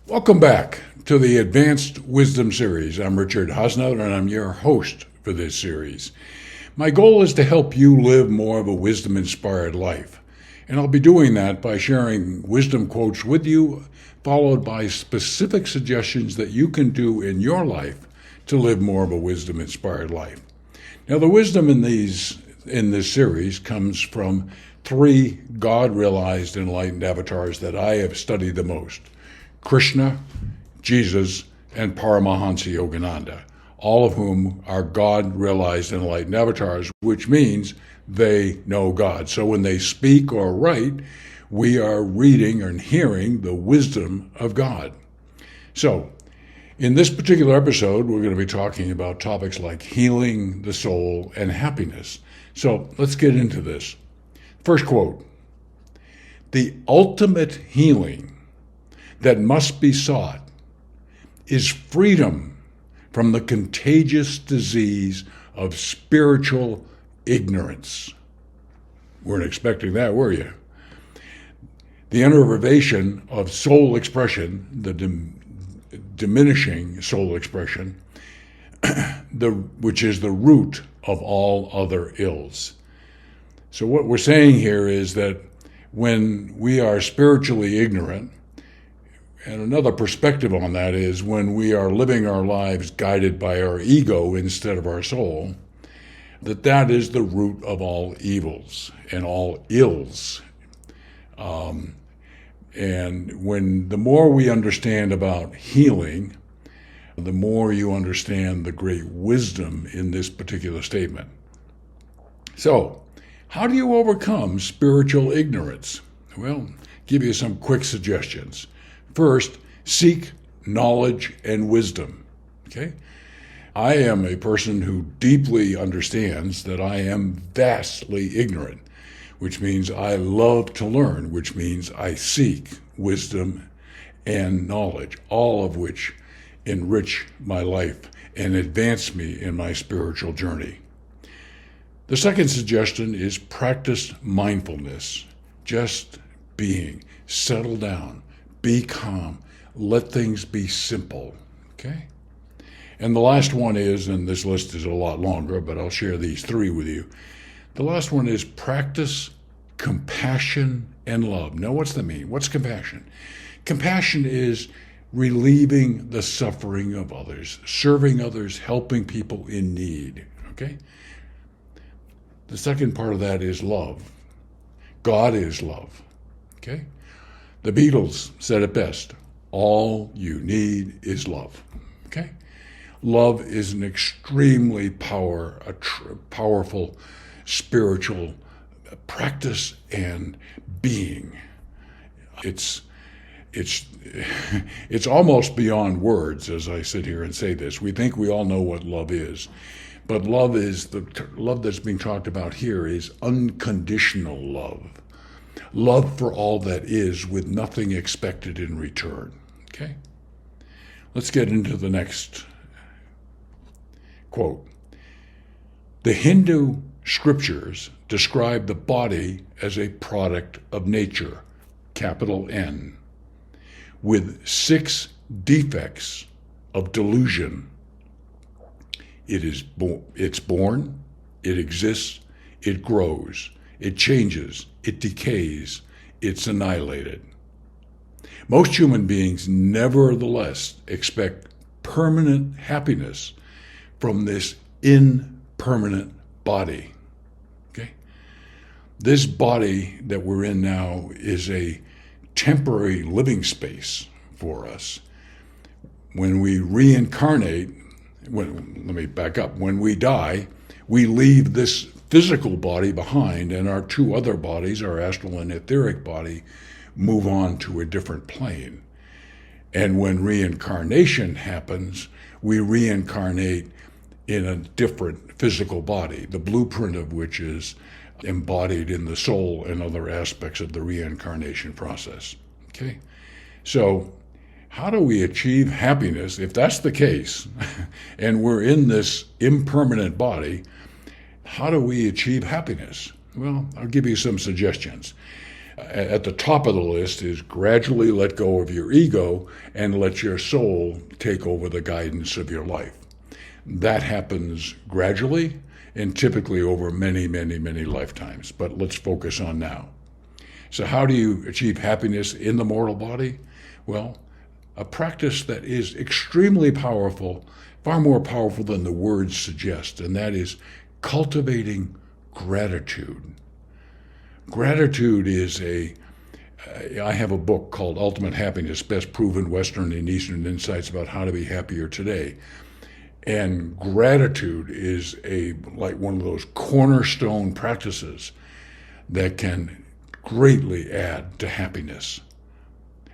Welcome back to the Advanced Wisdom Series. I'm Richard HAASNOOT, and I'm your host for this series. My goal is to help you live more of a wisdom-inspired life, and I'll be doing that by sharing wisdom quotes with you, followed by specific suggestions that you can do in your life to live more of a wisdom-inspired life. Now, the wisdom in this series comes from three God-realized enlightened avatars that I have studied the most: Krishna, Jesus, and Paramahansa Yogananda, all of whom are God-realized enlightened avatars, which means they know God. So when they speak or write, we are reading and hearing the wisdom of God. So, in this particular episode, we're going to be talking about topics like healing the soul and happiness. So, let's get into this. First quote: "The ultimate healing that must be sought is freedom from the contagious disease of spiritual ignorance." Weren't expecting that, were you? The enervation of soul expression, the diminishing soul expression, which is the root of all other ills. So what we're saying here is that when we are spiritually ignorant, and another perspective on that is when we are living our lives guided by our ego instead of our soul, that is the root of all evils and all ills. And when the more we understand about healing, the more you understand the great wisdom in this particular statement. So, how do you overcome spiritual ignorance? Well, give you some quick suggestions. First, seek knowledge and wisdom. Okay? I am a person who deeply understands that I am vastly ignorant, which means I love to learn, which means I seek wisdom and knowledge, all of which enrich my life and advance me in my spiritual journey. The second suggestion is practice mindfulness, just being, settle down, be calm, let things be simple, okay? And the last one is, and this list is a lot longer, but I'll share these three with you. The last one is practice compassion and love. Now, what's that mean? What's compassion? Compassion is relieving the suffering of others, serving others, helping people in need, okay? The second part of that is love. God is love, okay? The Beatles said it best: all you need is love, okay? Love is an extremely powerful spiritual practice and being. It's almost beyond words as I sit here and say this. We think we all know what love is, but love that's being talked about here is unconditional love. Love for all that is, with nothing expected in return. Okay? Let's get into the next quote. "The Hindu scriptures describe the body as a product of nature, capital N, with 6 defects of delusion. It's born, it exists, it grows, it changes, it decays, it's annihilated. Most human beings nevertheless expect permanent happiness from this impermanent body." Okay? This body that we're in now is a temporary living space for us. When we reincarnate, let me back up. When we die, we leave this physical body behind, and our 2 other bodies, our astral and etheric body, move on to a different plane. And when reincarnation happens, we reincarnate in a different physical body, the blueprint of which is embodied in the soul and other aspects of the reincarnation process. Okay? So, how do we achieve happiness if that's the case, and we're in this impermanent body? How do we achieve happiness? Well, I'll give you some suggestions. At the top of the list is gradually let go of your ego and let your soul take over the guidance of your life. That happens gradually and typically over many, many, many lifetimes. But let's focus on now. So how do you achieve happiness in the mortal body? Well, a practice that is extremely powerful, far more powerful than the words suggest, and that is cultivating gratitude. Gratitude is I have a book called Ultimate Happiness, Best Proven Western and Eastern Insights about how to be happier today. And gratitude is like one of those cornerstone practices that can greatly add to happiness.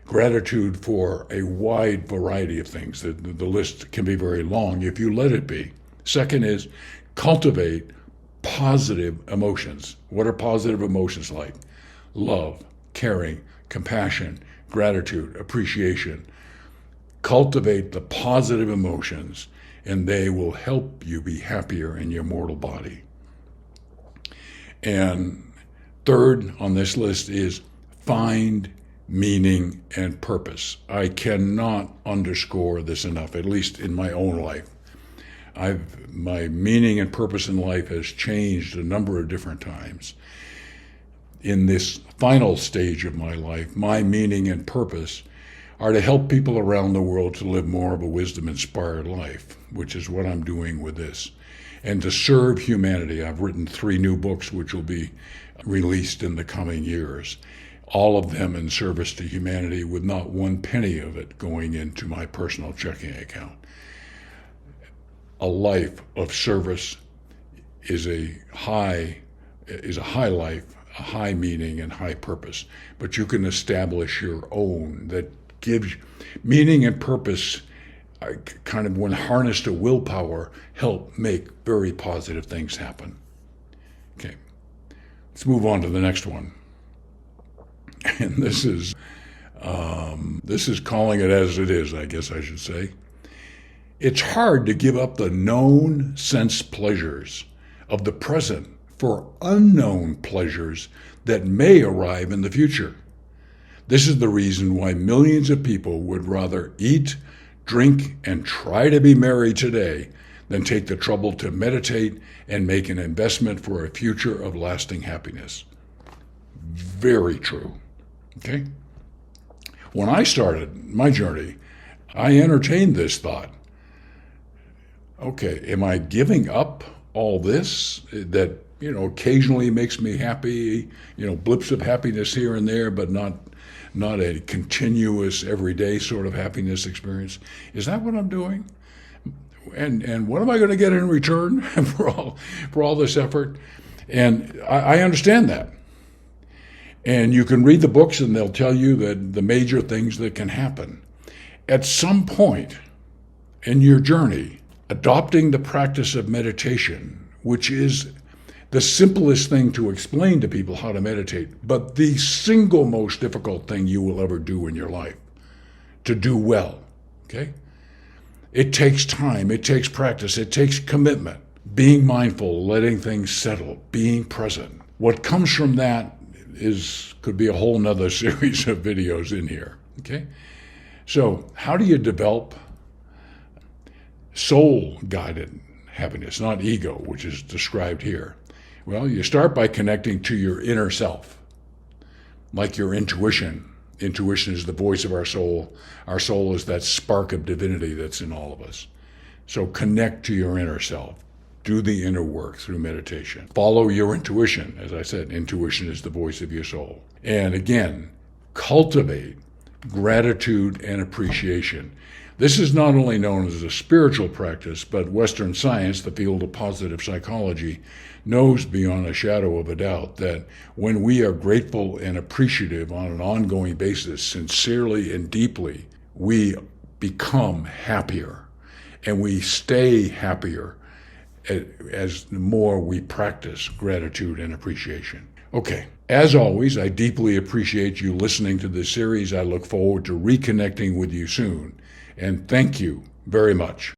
Gratitude for a wide variety of things. The list can be very long if you let it be. Second is cultivate positive emotions. What are positive emotions like? Love, caring, compassion, gratitude, appreciation. Cultivate the positive emotions, and they will help you be happier in your mortal body. And third on this list is find meaning and purpose. I cannot underscore this enough, at least in my own life. My meaning and purpose in life has changed a number of different times. In this final stage of my life, my meaning and purpose are to help people around the world to live more of a wisdom-inspired life, which is what I'm doing with this, and to serve humanity. I've written 3 new books which will be released in the coming years, all of them in service to humanity with not one penny of it going into my personal checking account. A life of service is a high life, a high meaning and high purpose, but you can establish your own that gives meaning and purpose, kind of when harnessed to willpower, help make very positive things happen. Okay, let's move on to the next one. And this is calling it as it is, I guess I should say. It's hard to give up the known sense pleasures of the present for unknown pleasures that may arrive in the future. This is the reason why millions of people would rather eat, drink, and try to be merry today than take the trouble to meditate and make an investment for a future of lasting happiness. Very true. Okay? When I started my journey, I entertained this thought. Okay, am I giving up all this that, occasionally makes me happy, blips of happiness here and there, but not a continuous everyday sort of happiness experience? Is that what I'm doing? And what am I going to get in return for all this effort? And I understand that. And you can read the books and they'll tell you that the major things that can happen. At some point in your journey, adopting the practice of meditation, which is the simplest thing to explain to people how to meditate, but the single most difficult thing you will ever do in your life to do well, okay? It takes time, it takes practice, it takes commitment, being mindful, letting things settle, being present. What comes from that could be a whole nother series of videos in here, okay? So how do you develop soul-guided happiness, not ego, which is described here? Well, you start by connecting to your inner self, like your intuition. Intuition is the voice of our soul. Our soul is that spark of divinity that's in all of us. So connect to your inner self. Do the inner work through meditation. Follow your intuition. As I said, intuition is the voice of your soul. And again, cultivate gratitude and appreciation. This is not only known as a spiritual practice, but Western science, the field of positive psychology, knows beyond a shadow of a doubt that when we are grateful and appreciative on an ongoing basis, sincerely and deeply, we become happier and we stay happier as the more we practice gratitude and appreciation. Okay, as always, I deeply appreciate you listening to this series. I look forward to reconnecting with you soon. And thank you very much.